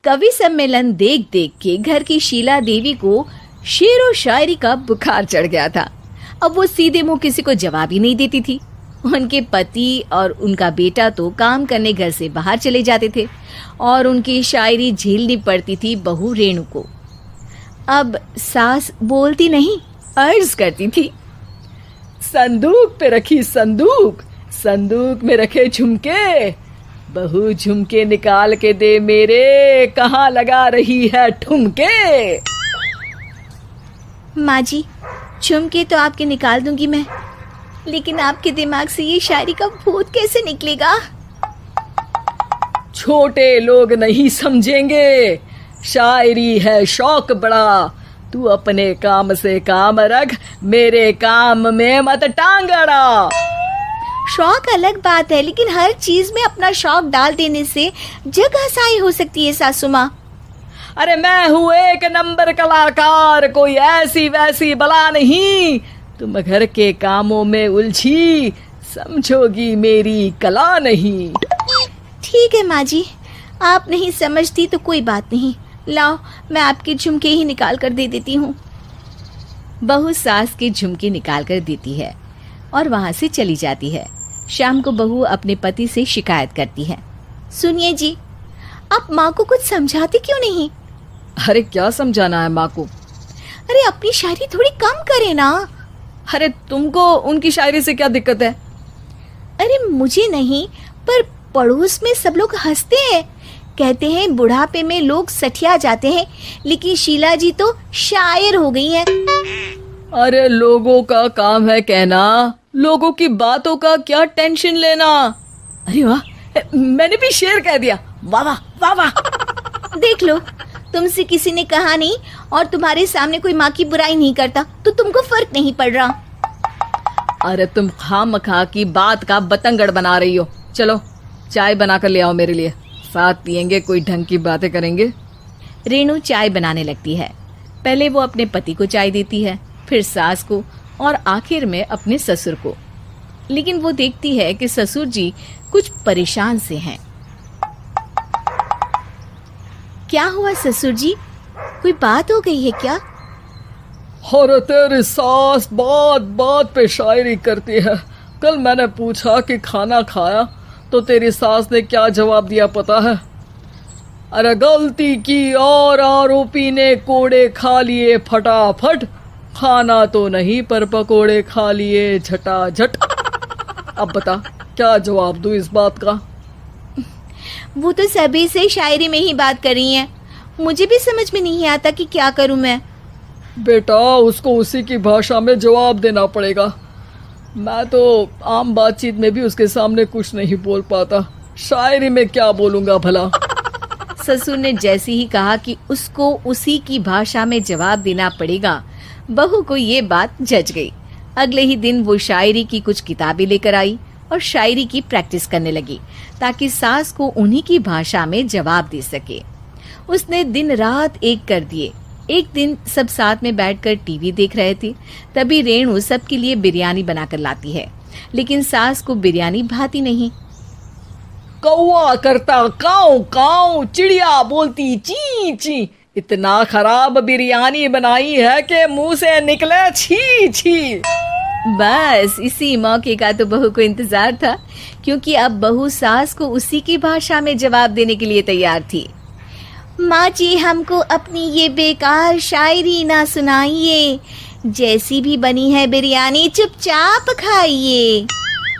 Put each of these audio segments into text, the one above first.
कवि सम्मेलन देख देख के घर की शीला देवी को शेर और शायरी का बुखार चढ़ गया था। अब वो सीधे मुंह किसी को जवाब ही नहीं देती थी। उनके पति और उनका बेटा तो काम करने घर से बाहर चले जाते थे और उनकी शायरी झेलनी पड़ती थी बहू रेणु को। अब सास बोलती नहीं, अर्ज करती थी, संदूक पे रखी संदूक, संदूक में रखे झुमके, बहू झुमके निकाल के दे मेरे, कहाँ लगा रही है ठुमके। माँ जी, झुमके तो आपके निकाल दूंगी मैं, लेकिन आपके दिमाग से ये शायरी का भूत कैसे निकलेगा? छोटे लोग नहीं समझेंगे, शायरी है शौक बड़ा, तू अपने काम से काम रख, मेरे काम में मत टांग अड़ा। शौक अलग बात है, लेकिन हर चीज में अपना शौक डाल देने से जग हंसाई हो सकती है सासू माँ। अरे मैं हूँ एक नंबर कलाकार, कोई ऐसी वैसी बला नहीं, तुम घर के कामों में उलझी, समझोगी मेरी कला नहीं। ठीक है माँ जी, आप नहीं समझती तो कोई बात नहीं, लाओ मैं आपके झुमके ही निकाल कर दे देती हूँ। बहू सास के झुमके निकाल कर देती है और वहां से चली जाती है। शाम को बहू अपने पति से शिकायत करती है, सुनिए जी, आप माँ को कुछ समझाते क्यों नहीं? अरे क्या समझाना है माँ को? अरे अपनी शायरी थोड़ी कम करे ना। अरे तुमको उनकी शायरी से क्या दिक्कत है? अरे मुझे नहीं, पर पड़ोस में सब लोग हंसते हैं, कहते हैं बुढ़ापे में लोग सठिया जाते हैं, लेकिन शीला जी तो शायर हो गई हैं। अरे लोगों का काम है कहना, लोगों की बातों का क्या टेंशन लेना। अरे वाह, मैंने भी शेर कह दिया, वाह वाह वाह वाह। देख लो, तुमसे किसी ने कहा नहीं और तुम्हारे सामने कोई माँ की बुराई नहीं करता तो तुमको फर्क नहीं पड़ रहा। अरे तुम खामखा की बात का बतंगड़ बना रही हो। चलो चाय बना कर ले आओ मेरे लिए, साथ पियेंगे, कोई ढंग की बातें करेंगे। रेणु चाय बनाने लगती है। पहले वो अपने पति को चाय देती है, फिर सास को और आखिर में अपने ससुर को। लेकिन वो देखती है कि ससुर जी कुछ परेशान से हैं। क्या हुआ ससुर जी, कोई बात हो गई है क्या? अरे तेरी सास बात बात पे शायरी करती है। कल मैंने पूछा कि खाना खाया तो तेरी सास ने क्या जवाब दिया पता है? अरे गलती की और आरोपी ने कोड़े खा लिए फटाफट, खाना तो नहीं पर पकोड़े खा लिए झटाझट। अब बता क्या जवाब दूं इस बात का? वो तो सभी से शायरी में ही बात कर रही हैं, मुझे भी समझ में नहीं आता कि क्या करूं मैं। बेटा उसको उसी की भाषा में जवाब देना पड़ेगा। मैं तो आम बातचीत में भी उसके सामने कुछ नहीं बोल पाता, शायरी में क्या बोलूंगा भला। ससुर ने जैसे ही कहा कि उसको उसी की भाषा में जवाब देना पड़ेगा, बहू को ये बात जच गई। अगले ही दिन वो शायरी की कुछ किताबें लेकर आई और शायरी की प्रैक्टिस करने लगी ताकि सास को उन्हीं की भाषा में जवाब दे सके। उसने दिन रात एक कर दिए। एक दिन सब साथ में बैठकर टीवी देख रहे थे, तभी रेणु सबके लिए बिरयानी बनाकर लाती है, लेकिन सास को बिरयानी भाती नहीं। कौवा करता काऊ काऊ, चिड़िया बोलती ची ची, इतना खराब बिरयानी बनाई है कि मुंह से निकले छी छी। बस इसी मौके का तो बहू को इंतजार था, क्योंकि अब बहू सास को उसी की भाषा में जवाब देने के लिए तैयार थी। माँ जी, हमको अपनी ये बेकार शायरी ना सुनाइए, जैसी भी बनी है बिरयानी चुपचाप खाइए।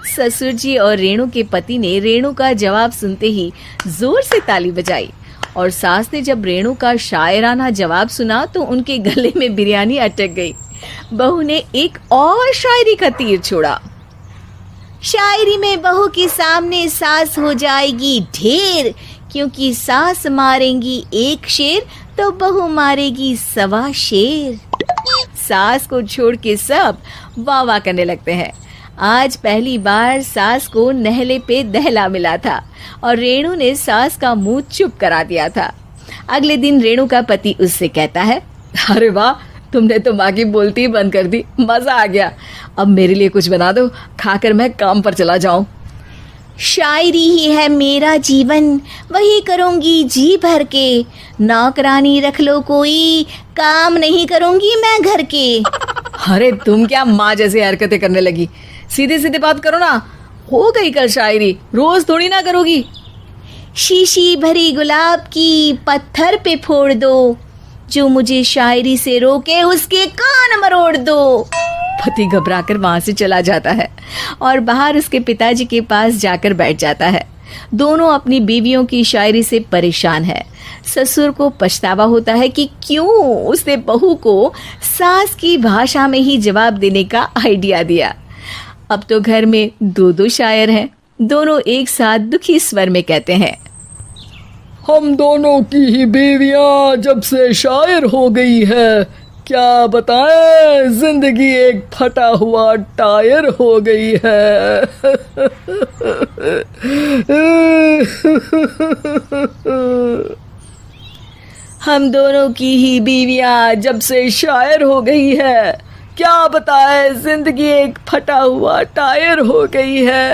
ससुर जी और रेणु के पति ने रेणु का जवाब सुनते ही जोर से ताली बजाई और सास ने जब रेणु का शायराना जवाब सुना तो उनके गले में बिरयानी अटक गई। बहू ने एक और शायरी का तीर छोड़ा। शायरी में बहू के सामने सास हो जाएगी ढेर, क्योंकि सास मारेंगी एक शेर तो बहू मारेगी 1.25 शेर। सास को छोड़ के सब वाह वाह करने लगते हैं। आज पहली बार सास को नहले पे दहला मिला था और रेणु ने सास का मुंह चुप करा दिया था। अगले दिन रेणु का पति उससे कहता है, अरे वाह, तुमने तो माँ की बोलती बंद कर दी, मजा आ गया। अब मेरे लिए कुछ बना दो, खाकर मैं काम पर चला जाऊं। शायरी ही है मेरा जीवन, वही करूँगी जी भर के। नौकरानी रख लो कोई, काम नहीं करूँगी मैं घर के। अरे तुम क्या माँ जैसी हरकतें करने लगी, सीधे सीधे बात करो ना। हो गई कल शायरी, रोज थोड़ी ना करोगी। शीशी भरी गुलाब की पत्थर पे फोड़ दो, जो मुझे शायरी से रोके उसके कान मरोड़ दो। पति घबराकर वहां से चला जाता है और बाहर उसके पिताजी के पास जाकर बैठ जाता है। दोनों अपनी बीवियों की शायरी से परेशान है। ससुर को पछतावा होता है कि क्यों उसने बहू को सास की भाषा में ही जवाब देने का आइडिया दिया। अब तो घर में दो दो शायर हैं। दोनों एक साथ दुखी स्वर में कहते हैं, हम दोनों की ही बीवियां जब से शायर हो गई है, क्या बताएं, जिंदगी एक फटा हुआ टायर हो गई है। हम दोनों की ही बीवियां जब से शायर हो गई है, क्या बताएं, जिंदगी एक फटा हुआ टायर हो गई है।